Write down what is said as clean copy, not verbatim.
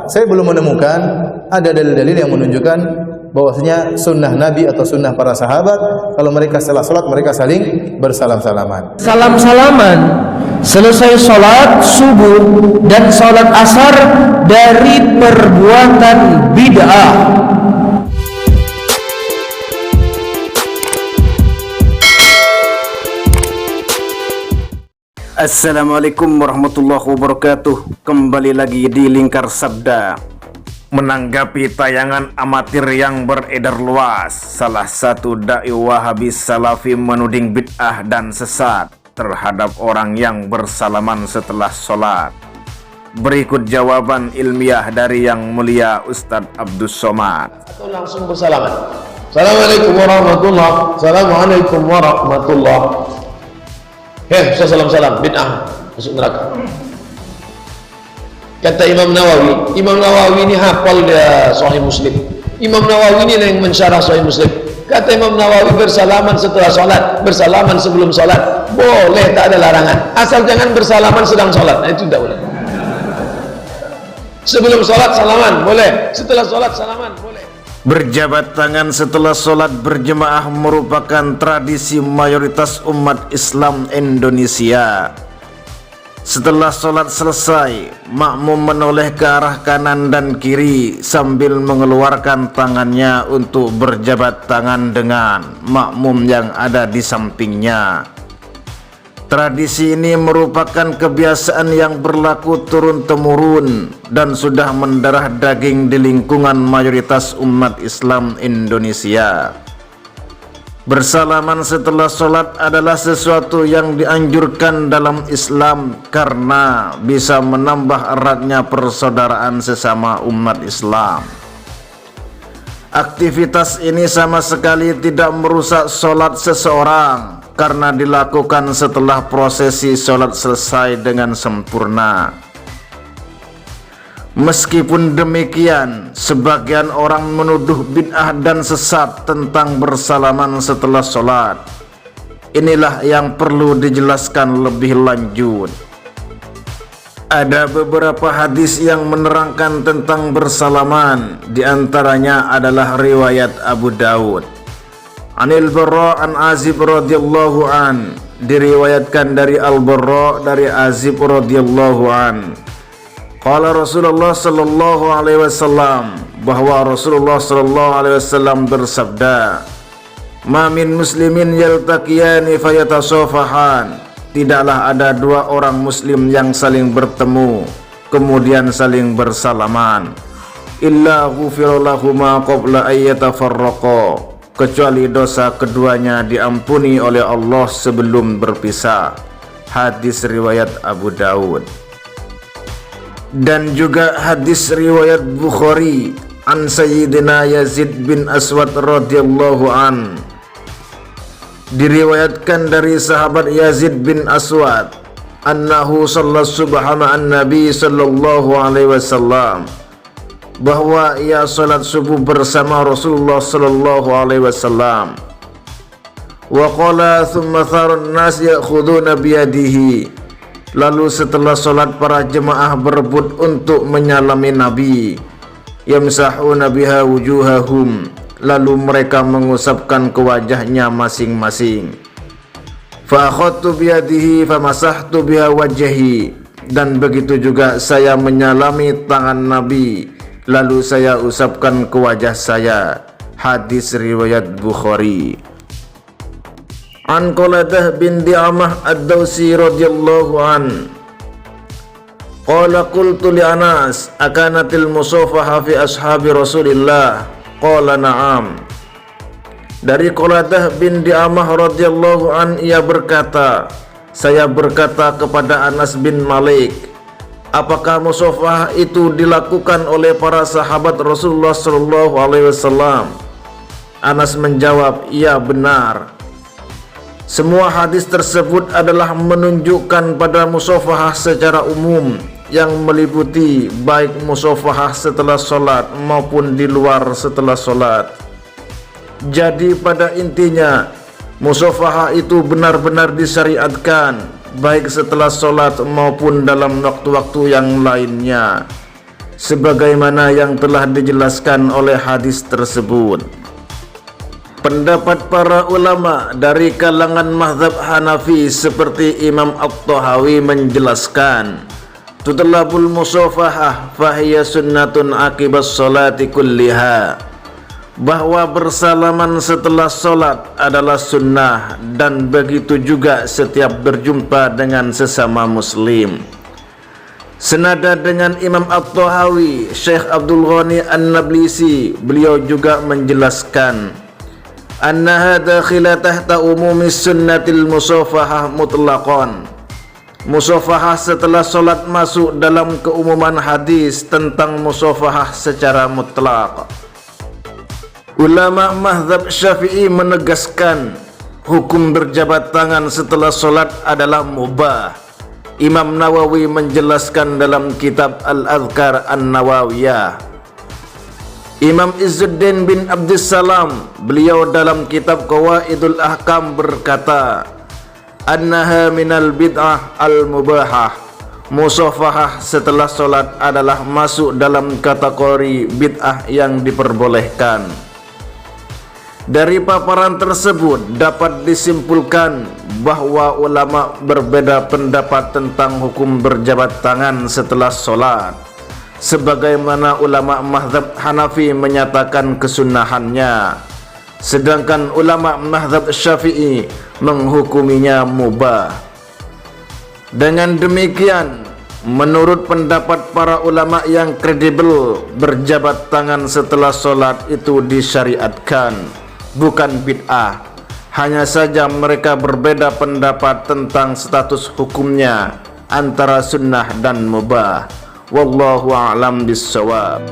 saya belum menemukan ada dalil-dalil yang menunjukkan bahwasanya sunnah Nabi atau sunnah para sahabat kalau mereka setelah salat mereka saling bersalam-salaman. Salam-salaman selesai salat subuh dan salat asar dari perbuatan bid'ah. Assalamualaikum warahmatullahi wabarakatuh. Kembali lagi di Lingkar Sabda. Menanggapi tayangan amatir yang beredar luas, salah satu dai Wahabi Salafi menuding bid'ah dan sesat terhadap orang yang bersalaman setelah sholat. Berikut jawaban ilmiah dari yang mulia Ustadz Abdus Somad. Atau langsung bersalaman. Assalamualaikum warahmatullahi. Assalamualaikum warahmatullahi. Salam-salam, bid'ah, masuk neraka. Kata Imam Nawawi ini hafal dia Sahih Muslim. Imam Nawawi ini yang mensyarah Sahih Muslim. Kata Imam Nawawi, bersalaman setelah sholat, bersalaman sebelum sholat, boleh, tak ada larangan. Asal jangan bersalaman sedang sholat, itu tidak boleh. Sebelum sholat salaman, boleh. Setelah sholat salaman, boleh. Berjabat tangan setelah sholat berjemaah merupakan tradisi mayoritas umat Islam Indonesia. Setelah sholat selesai, makmum menoleh ke arah kanan dan kiri sambil mengeluarkan tangannya untuk berjabat tangan dengan makmum yang ada di sampingnya. Tradisi ini merupakan kebiasaan yang berlaku turun-temurun dan sudah mendarah daging di lingkungan mayoritas umat Islam Indonesia. Bersalaman setelah sholat adalah sesuatu yang dianjurkan dalam Islam karena bisa menambah eratnya persaudaraan sesama umat Islam. Aktivitas ini sama sekali tidak merusak sholat seseorang karena dilakukan setelah prosesi sholat selesai dengan sempurna. Meskipun demikian, sebagian orang menuduh bid'ah dan sesat tentang bersalaman setelah sholat. Inilah yang perlu dijelaskan lebih lanjut. Ada beberapa hadis yang menerangkan tentang bersalaman, diantaranya adalah riwayat Abu Daud. Anil Barra an Azib radhiyallahu an, diriwayatkan dari Al-Barra dari Azib radhiyallahu an. Qala Rasulullah sallallahu alaihi wasallam, bahwa Rasulullah sallallahu alaihi wasallam bersabda, "Ma min muslimin yaltaqiyani fayatasafahan." Tidaklah ada dua orang muslim yang saling bertemu kemudian saling bersalaman, illa ghufira lahuma qabla ay yatafarraqa, kecuali dosa keduanya diampuni oleh Allah sebelum berpisah. Hadis riwayat Abu Daud. Dan juga hadis riwayat Bukhari an Sayyidina Yazid bin Aswad radhiyallahu an, diriwayatkan dari sahabat Yazid bin Aswad annahu shalla subhana an Nabi sallallahu alaihi wasallam, bahwa ia salat subuh bersama Rasulullah sallallahu alaihi wasallam. Wa qala thumma tharun nas ya'khuduna biyadihi, lalu setelah sholat para jemaah berebut untuk menyalami Nabi. Yamsahuna biha wujuhahum, lalu mereka mengusapkan ke wajahnya masing-masing. Fa akhadtu biyadihi famasahtu biha wajhi, dan begitu juga saya menyalami tangan Nabi, lalu saya usapkan ke wajah saya. Hadis riwayat Bukhari. An Qaladah bin Di'amah ad-Dawsi radhiyallahu an, qala qultu li Anas akanatil musafaha fi ashabi Rasulillah, qala na'am. Dari Qaladah bin Di'amah radhiyallahu an, ia berkata, saya berkata kepada Anas bin Malik, apakah musafahah itu dilakukan oleh para sahabat Rasulullah sallallahu alaihi wasallam? Anas menjawab, iya benar. Semua hadis tersebut adalah menunjukkan pada musafahah secara umum yang meliputi baik musafahah setelah sholat maupun di luar setelah sholat. Jadi pada intinya musafahah itu benar-benar disyariatkan baik setelah sholat maupun dalam waktu-waktu yang lainnya. sebagaimana yang telah dijelaskan oleh hadis tersebut. Pendapat para ulama dari kalangan mazhab Hanafi seperti Imam At-Tahawi menjelaskan, tutlabul musafahah fahiya sunnatun akibas salati kulliha, bahwa bersalaman setelah solat adalah sunnah dan begitu juga setiap berjumpa dengan sesama muslim. Senada dengan Imam At-Tahawi, Syekh Abdul Ghani An-Nablisi, beliau juga menjelaskan, anna hadha khila tahta umumi sunnatil musafahah mutlaqan. Musafahah setelah solat masuk dalam keumuman hadis tentang musafahah secara mutlak. Ulama mazhab Syafi'i menegaskan hukum berjabat tangan setelah solat adalah mubah. Imam Nawawi menjelaskan dalam kitab Al-Adhkar An-Nawawiyah. Imam Izzuddin bin Abdussalam, beliau dalam kitab Qawaidul Ahkam berkata, annaha minal bid'ah al-mubahah. Musafahah setelah solat adalah masuk dalam kategori bid'ah yang diperbolehkan. Dari paparan tersebut dapat disimpulkan bahwa ulama berbeda pendapat tentang hukum berjabat tangan setelah solat, sebagaimana ulama mazhab Hanafi menyatakan kesunahannya, sedangkan ulama mazhab Syafi'i menghukuminya mubah. Dengan demikian, menurut pendapat para ulama yang kredibel, berjabat tangan setelah solat itu disyariatkan, bukan bid'ah. Hanya saja mereka berbeda pendapat tentang status hukumnya antara sunnah dan mubah. Wallahu a'lam bissawab.